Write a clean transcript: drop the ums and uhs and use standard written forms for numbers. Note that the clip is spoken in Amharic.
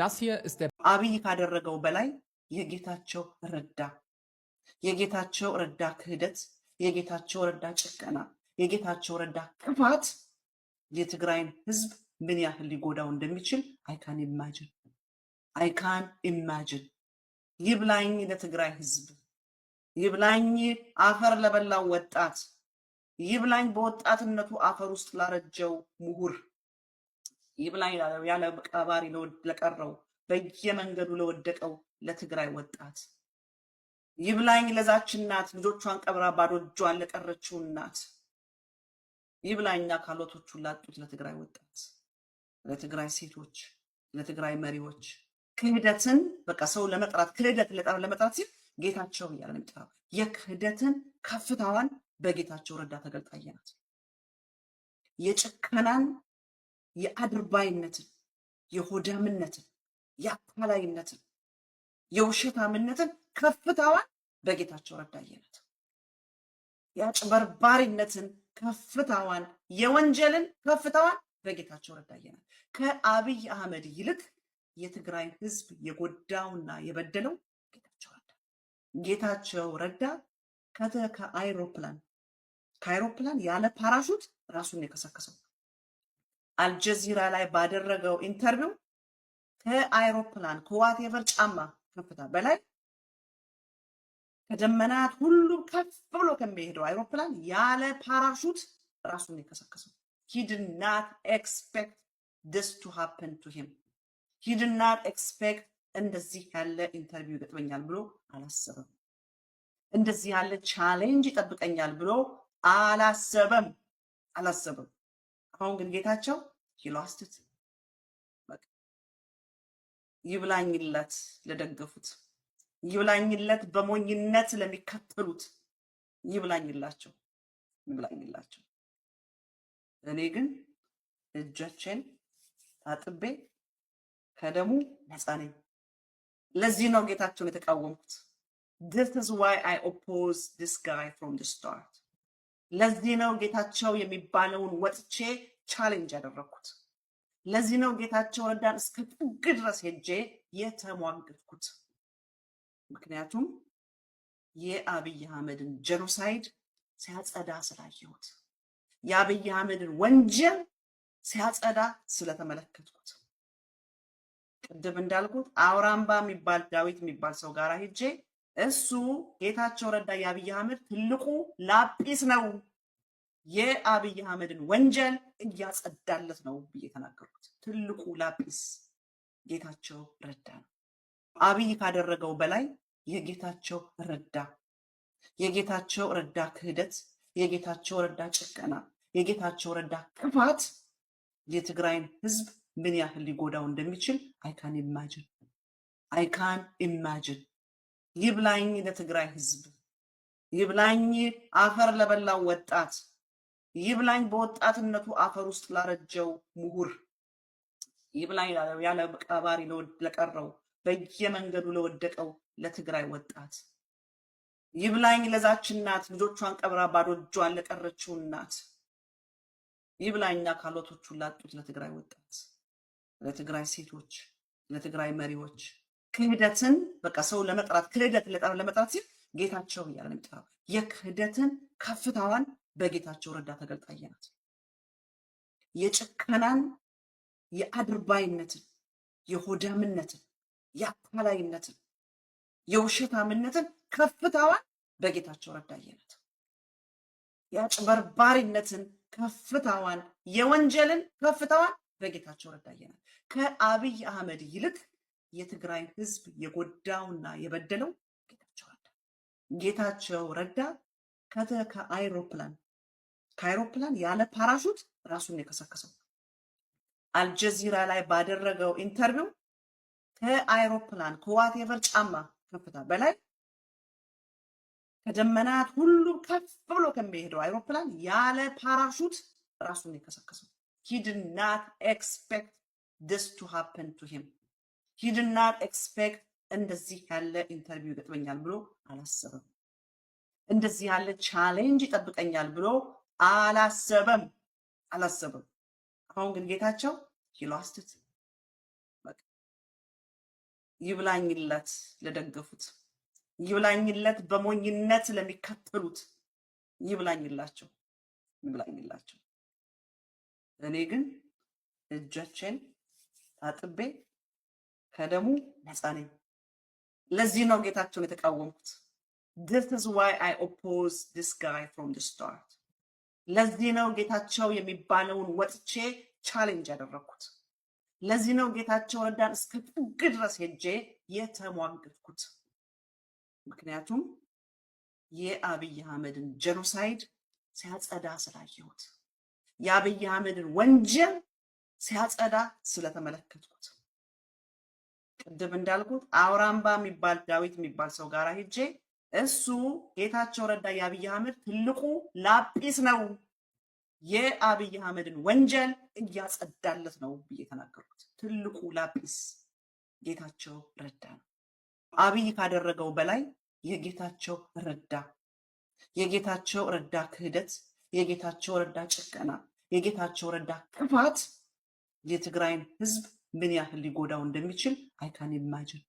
Das hier ist der አብይ ካደረገው በላይ የጌታቸው ረዳ ክህደት፣ የጌታቸው ረዳ ጭከና፣ የጌታቸው ረዳ ክፋት የትግራይን ህዝብ ምን ያህል ሊጎዳው እንደሚችል አይካን ኢማጂን። ይብላኝ ለትግራይ ህዝብ፣ ይብላኝ አፈር ለበላው ወጣት፣ ይብላኝ በወጣትነቱ አፈር ውስጥ ላረጀው ምሁር፣ ይብላኝ ያለ ቀባሪ ለቀረው በየመንገዱ ለወደቀው ለትግራይ ወጣት፣ ይብላኝ ለዛች እናት ልጆቿን ቀብራ ባዶ እጇን ለቀረችው እናት፣ ይብላኝ አካላቶቹን ላጡት ለትግራይ ወጣት፣ ለትግራይ ሴቶች፣ ለትግራይ መሪዎች ክህደትን በቃ ሰው ለመጥራት ክህደት ለመጥራት ሲል ጌታቸው እያለ ነው የሚጠራው። የክህደትን ከፍታዋን በጌታቸው ረዳ ተገልጣየናት። የጭከናን፣ የአድርባይነትን፣ የሆዳምነትን፣ የአታላይነትን፣ የውሸታምነትን ከፍታዋን በጌታቸው ረዳ አየናት። የአጭበርባሪነትን ከፍታዋን፣ የወንጀልን ከፍታዋን በጌታቸው ረዳ አየናት። ከአብይ አህመድ ይልቅ የትግራይ ህዝብ የጎዳውና የበደለው ጌታቸው ረዳ ከአይሮፕላን ያለ ፓራሹት ራሱን የከሰከሰው አልጀዚራ ላይ ባደረገው ኢንተርቪው ከአይሮፕላን ከዋቴቨር ጫማ ከፍታ በላይ ከደመናት ሁሉ ከፍ ብሎ ከሚሄደው አይሮፕላን ያለ ፓራሹት ራሱን የከሰከሰው he did not expect this to happen to him. he did not expect እንደዚህ ያለ ኢንተርቪው ይገጥመኛል ብሎ አላሰበም። እንደዚህ ያለ ቻሌንጅ ይጠብቀኛል ብሎ አላሰበም። አሁን ግን ጌታቸው ይሏስት ይብላኝለት ለደገፉት፣ ይብላኝለት በሞኝነት ለሚከተሉት፣ ይብላኝላቸው። እኔ ግን እጆቼን ታጥቤ ከደሙ ነፃ ነኝ። ለዚህ ነው ጌታቸውን የተቃወምኩት። this is why I oppose this guy from the start። ለዚህ ነው ጌታቸው የሚባለውን ወጥቼ ቻሌንጅ ያደረኩት። ለዚህ ነው ጌታቸው ረዳን እስከ ጥግ ድረስ ሄጄ የተሟገትኩት። ምክንያቱም የአብይ አህመድን ጄኖሳይድ ሲያጸዳ ስላየሁት፣ የአብይ አህመድን ወንጀል ሲያጸዳ ስለተመለከትኩት። ቅድም እንዳልኩት አውራምባ የሚባል ዳዊት የሚባል ሰው ጋር ሄጄ እሱ ጌታቸው ረዳ የአብይ አህመድ ትልቁ ላጲስ ነው፣ የአብይ አህመድን ወንጀል እያጸዳለት ነው ብዬ ተናገርኩት። ትልቁ ላጲስ ጌታቸው ረዳ ነው። አብይ ካደረገው በላይ የጌታቸው ረዳ ክህደት፣ የጌታቸው ረዳ ጭከና፣ የጌታቸው ረዳ ክፋት የትግራይን ህዝብ ምን ያህል ሊጎዳው እንደሚችል አይካን ኢማጂን። ይብላኝ ለትግራይ ህዝብ፣ ይብላኝ አፈር ለበላው ወጣት፣ ይብላኝ በወጣትነቱ አፈር ውስጥ ላረጀው ምሁር፣ ይብላኝ ያለ ቀባሪ ለቀረው በየመንገዱ ለወደቀው ለትግራይ ወጣት፣ ይብላኝ ለዛች እናት ልጆቿን ቀብራ ባዶ እጇን ለቀረችው እናት፣ ይብላኝ አካላቶቹን ላጡት ለትግራይ ወጣት፣ ለትግራይ ሴቶች፣ ለትግራይ መሪዎች ክህደትን በቃ ሰው ለመጥራት ክህደት ለመጥራት ሲል ጌታቸው እያለ ነው የሚጠራው። የክህደትን ከፍታዋን በጌታቸው ረዳ ተገልጣየናት። የጭከናን፣ የአድርባይነትን፣ የሆዳምነትን፣ የአታላይነትን፣ የውሸታምነትን ከፍታዋን በጌታቸው ረዳ አየናት። የአጭበርባሪነትን ከፍታዋን፣ የወንጀልን ከፍታዋን በጌታቸው ረዳ አየናት። ከአብይ አህመድ ይልቅ የትግራይ ህዝብ የጎዳውና የበደለው ጌታቸው ረዳ ከአይሮፕላን ያለ ፓራሹት ራሱን የከሰከሰው አልጀዚራ ላይ ባደረገው ኢንተርቪው ከአይሮፕላን ከዋቴቨር ጫማ ከፍታ በላይ ከደመናት ሁሉ ከፍ ብሎ ከሚሄደው አይሮፕላን ያለ ፓራሹት ራሱን የከሰከሰው he did not expect this to happen to him. he did not expect እንደዚህ ያለ ኢንተርቪው ይገጥመኛል ብሎ አላሰበም። እንደዚህ ያለ ቻሌንጅ ይጠብቀኛል ብሎ አላሰበም። አሁን ግን ጌታቸው ይሏስት ይብላኝለት ለደገፉት፣ ይብላኝለት በሞኝነት ለሚከተሉት፣ ይብላኝላቸው ይብላኝላቸው። እኔ ግን እጆቼን ታጥቤ ከደሙ ነፃ ነኝ። ለዚህ ነው ጌታቸውን የተቃወምኩት። This is why I oppose this guy from the start። ለዚህ ነው ጌታቸው የሚባለውን ወጥቼ ቻሌንጅ ያደረኩት። ለዚህ ነው ጌታቸው ረዳን እስከ ጥግ ድረስ ሄጄ የተሟገትኩት። ምክንያቱም የአብይ አህመድን ጄኖሳይድ ሲያጸዳ ስላየሁት፣ የአብይ አህመድን ወንጀል ሲያጸዳ ስለተመለከትኩት። ቅድም እንዳልኩት አውራምባ የሚባል ዳዊት የሚባል ሰው ጋር ሄጄ እሱ ጌታቸው ረዳ የአብይ አህመድ ትልቁ ላጲስ ነው፣ የአብይ አህመድን ወንጀል እያጸዳለት ነው ብዬ ተናገርኩት። ትልቁ ላጲስ ጌታቸው ረዳ ነው። አብይ ካደረገው በላይ የጌታቸው ረዳ ክህደት፣ የጌታቸው ረዳ ጭከና፣ የጌታቸው ረዳ ክፋት የትግራይን ህዝብ ምን ያህል ሊጎዳው እንደሚችል አይካን ኢማጂን።